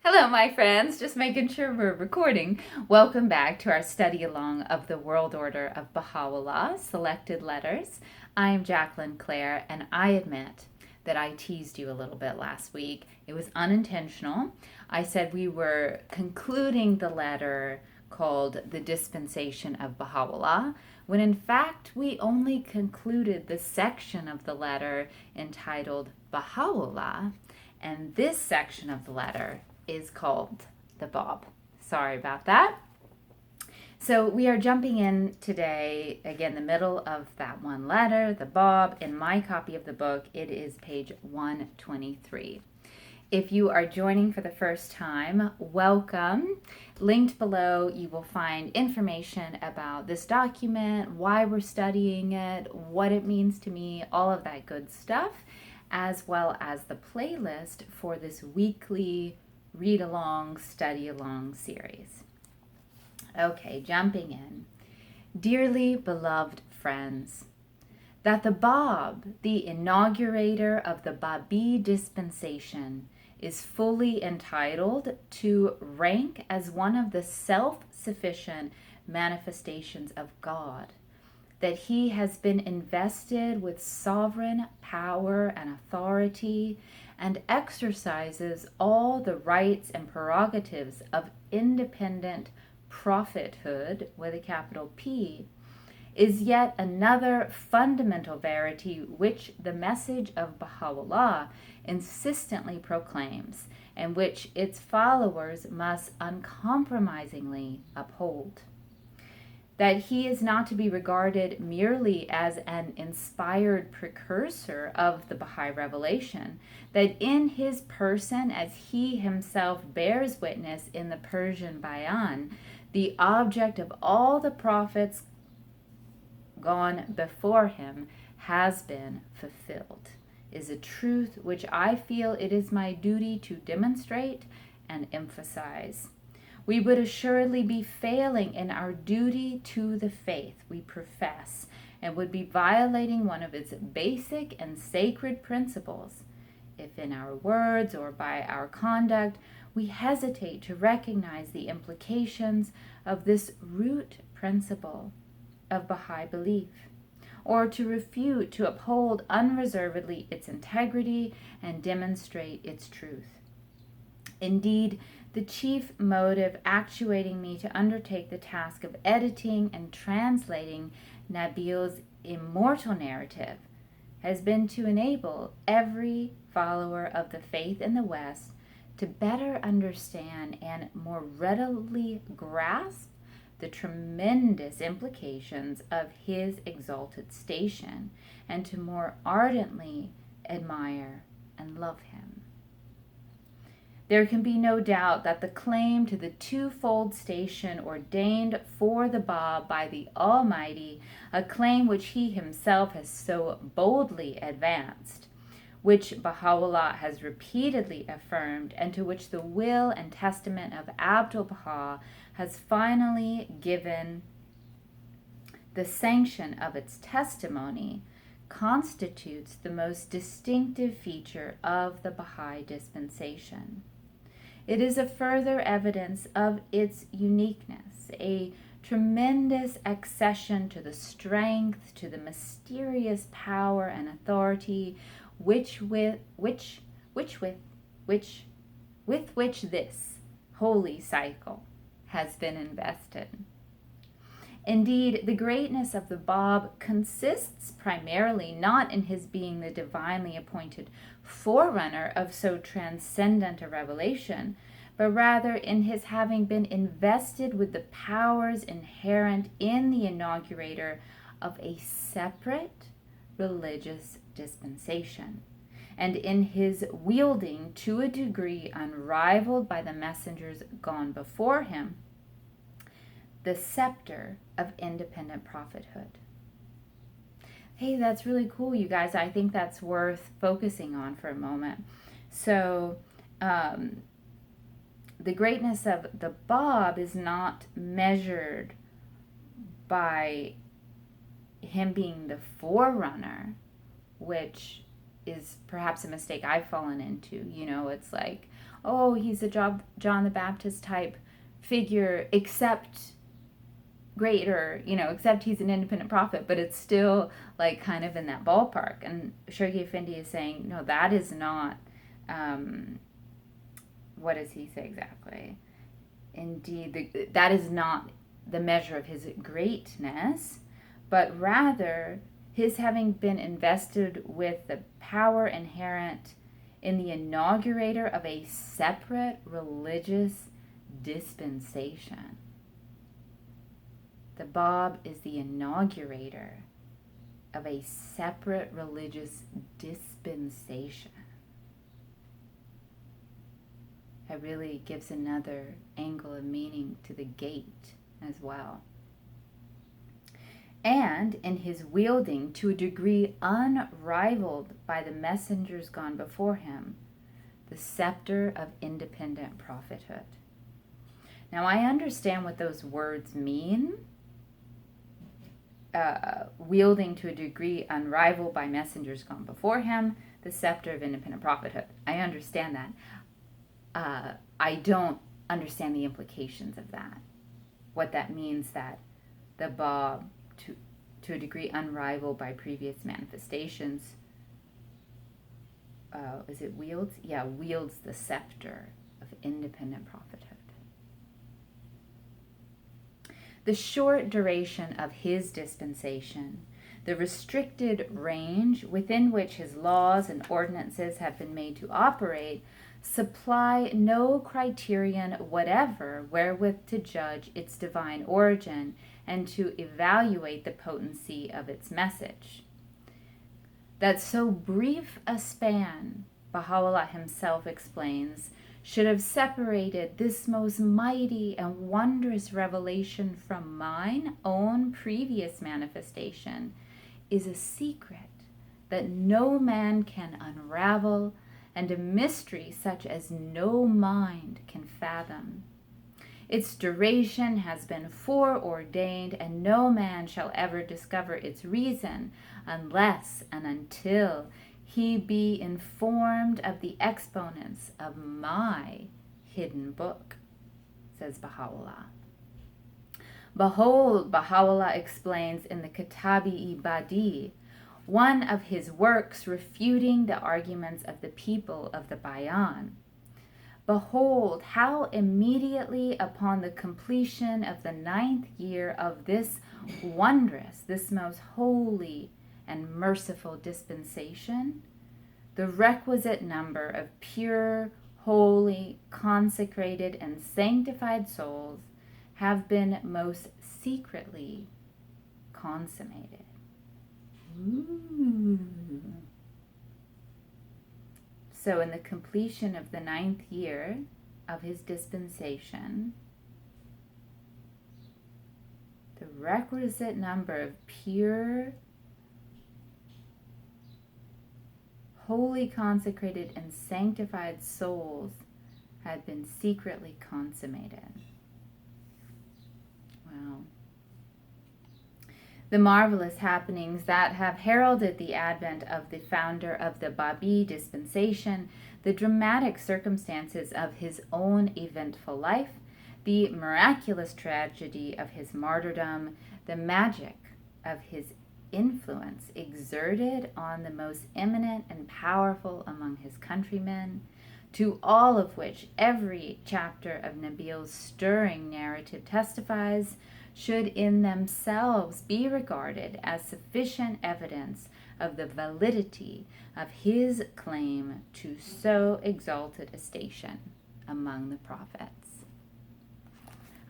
Hello, my friends. Just making sure we're recording. Welcome back to our study along of the World Order of Bahá'u'lláh, Selected Letters. I am Jacqueline Claire, and I admit that I teased you a little bit last week. It was unintentional. I said we were concluding the letter called the Dispensation of Baha'u'lláh, when in fact we only concluded the section of the letter entitled Bahá'u'lláh, and this section of the letter is called the Bab. Sorry about that. So we are jumping in today, again, the middle of that one letter, the Bab. In my copy of the book, it is page 123. If you are joining for the first time, welcome. Linked below, you will find information about this document, why we're studying it, what it means to me, all of that good stuff, as well as the playlist for this weekly read along, study along series. Okay, jumping in. Dearly beloved friends, that the Bab, the inaugurator of the Baha'i Dispensation, is fully entitled to rank as one of the self-sufficient manifestations of God, that he has been invested with sovereign power and authority and exercises all the rights and prerogatives of independent prophethood, with a capital P, is yet another fundamental verity which the message of Baha'u'lláh insistently proclaims, and which its followers must uncompromisingly uphold. That he is not to be regarded merely as an inspired precursor of the Baha'i revelation, that in his person, as he himself bears witness in the Persian Bayan, the object of all the prophets gone before him has been fulfilled, is a truth which I feel it is my duty to demonstrate and emphasize. We would assuredly be failing in our duty to the faith we profess, and would be violating one of its basic and sacred principles if in our words or by our conduct we hesitate to recognize the implications of this root principle of Baha'i belief, or to refute to uphold unreservedly its integrity and demonstrate its truth. Indeed, the chief motive actuating me to undertake the task of editing and translating Nabil's immortal narrative has been to enable every follower of the faith in the West to better understand and more readily grasp the tremendous implications of his exalted station, and to more ardently admire and love him. There can be no doubt that the claim to the twofold station ordained for the Bab by the Almighty, a claim which he himself has so boldly advanced, which Baha'u'lláh has repeatedly affirmed, and to which the will and testament of Abdu'l-Baha has finally given the sanction of its testimony, constitutes the most distinctive feature of the Baha'i dispensation. It is a further evidence of its uniqueness, a tremendous accession to the strength, to the mysterious power and authority with which this holy cycle has been invested. Indeed, the greatness of the Bab consists primarily not in his being the divinely appointed forerunner of so transcendent a revelation, but rather in his having been invested with the powers inherent in the inaugurator of a separate religious dispensation, and in his wielding to a degree unrivaled by the messengers gone before him the scepter of independent prophethood. Hey, that's really cool, you guys. I think that's worth focusing on for a moment. So, the greatness of the Bab is not measured by him being the forerunner, which is perhaps a mistake I've fallen into. You know, it's like, oh, he's a John the Baptist type figure, except greater, except he's an independent prophet, but it's still like kind of in that ballpark. And Shoghi Effendi is saying, no, that is not, what does he say exactly? Indeed, that is not the measure of his greatness, but rather his having been invested with the power inherent in the inaugurator of a separate religious dispensation. The Bab is the inaugurator of a separate religious dispensation. It really gives another angle of meaning to the gate as well. And in his wielding, to a degree unrivaled by the messengers gone before him, the scepter of independent prophethood. Now, I understand what those words mean. Wielding to a degree unrivaled by messengers gone before him, the scepter of independent prophethood. I understand that. I don't understand the implications of that. What that means, that the Bab, to a degree unrivaled by previous manifestations, is it wields? Yeah, wields the scepter of independent prophethood. The short duration of his dispensation, the restricted range within which his laws and ordinances have been made to operate, supply no criterion whatever wherewith to judge its divine origin and to evaluate the potency of its message. That so brief a span, Baha'u'lláh himself explains, should have separated this most mighty and wondrous revelation from mine own previous manifestation is a secret that no man can unravel, and a mystery such as no mind can fathom. Its duration has been foreordained, and no man shall ever discover its reason unless and until he be informed of the exponents of my hidden book, says Baha'u'lláh. Behold, Baha'u'lláh explains in the Kitab-i Badi, one of his works refuting the arguments of the people of the Bayan. Behold, how immediately upon the completion of the 9th year of this wondrous, this most holy and merciful dispensation, the requisite number of pure, holy, consecrated, and sanctified souls have been most secretly consummated. Ooh. So in the completion of the 9th year of his dispensation, the requisite number of pure, holy, consecrated, and sanctified souls had been secretly consummated. Wow. The marvelous happenings that have heralded the advent of the founder of the Babi dispensation, the dramatic circumstances of his own eventful life, the miraculous tragedy of his martyrdom, the magic of his influence exerted on the most eminent and powerful among his countrymen, to all of which every chapter of Nabil's stirring narrative testifies, should in themselves be regarded as sufficient evidence of the validity of his claim to so exalted a station among the prophets.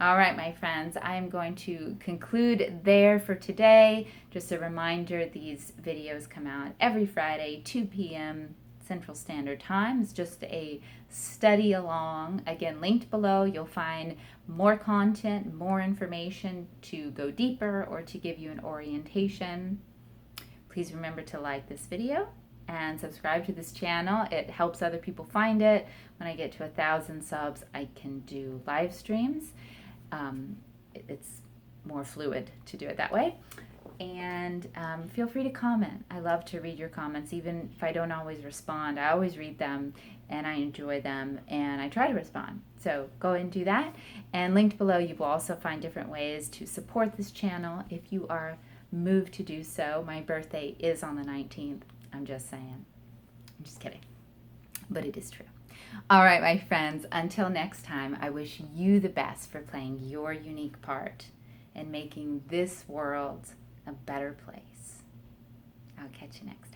All right, my friends, I am going to conclude there for today. Just a reminder, these videos come out every Friday, 2 p.m. Central Standard Time. It's just a study along. Again, linked below, you'll find more content, more information to go deeper or to give you an orientation. Please remember to like this video and subscribe to this channel. It helps other people find it. When I get to 1,000 subs, I can do live streams. It's more fluid to do it that way. And feel free to comment. I love to read your comments, even if I don't always respond. I always read them and I enjoy them and I try to respond. So go and do that. And linked below, you will also find different ways to support this channel if you are moved to do so. My birthday is on the 19th. I'm just saying. I'm just kidding. But it is true. All right, my friends, until next time, I wish you the best for playing your unique part in making this world a better place. I'll catch you next time.